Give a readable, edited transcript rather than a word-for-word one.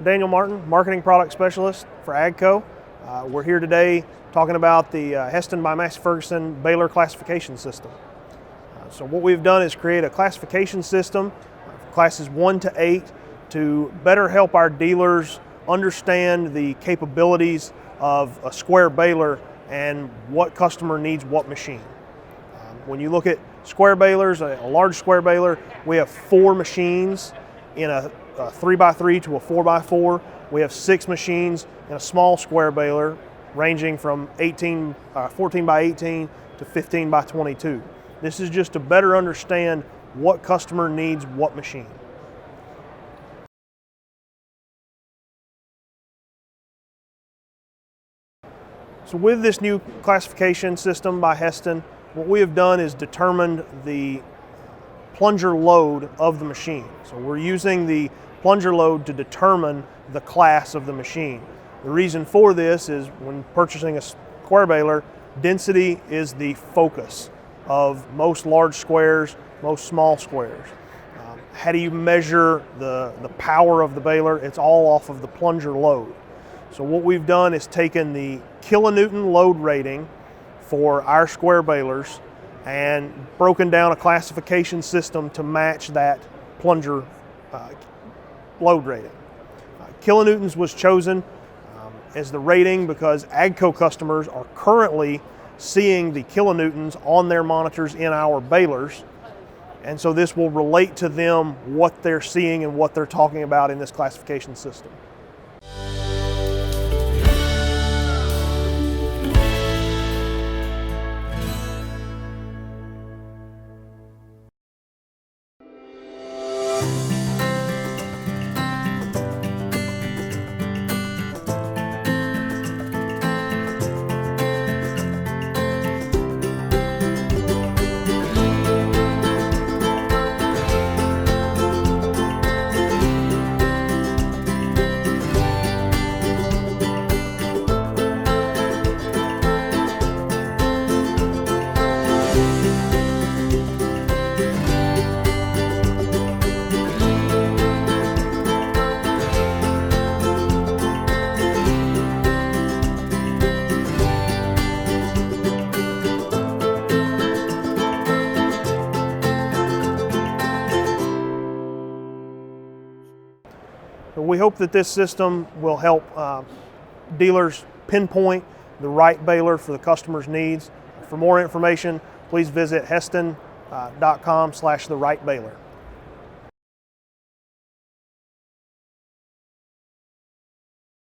Daniel Martin, Marketing Product Specialist for AGCO. We're here today talking about the Heston by Massey Ferguson Baler classification system. So what we've done is create a classification system, classes 1 to 8, to better help our dealers understand the capabilities of a square baler and what customer needs what machine. When you look at square balers, a large square baler, we have 4 machines in a 3x3 to a 4x4. We have 6 machines in a small square baler ranging from 14 by 18 to 15 by 22. This is just to better understand what customer needs what machine. So with this new classification system by Heston, what we have done is determined the plunger load of the machine. So we're using the plunger load to determine the class of the machine. The reason for this is when purchasing a square baler, density is the focus of most large squares, most small squares. How do you measure the power of the baler? It's all off of the plunger load. So what we've done is taken the kilonewton load rating for our square balers and broken down a classification system to match that plunger load rating. Kilonewtons was chosen as the rating because AGCO customers are currently seeing the kilonewtons on their monitors in our balers, and so this will relate to them what they're seeing and what they're talking about in this classification system. We hope that this system will help dealers pinpoint the right baler for the customer's needs. For more information, please visit heston.com/therightbaler.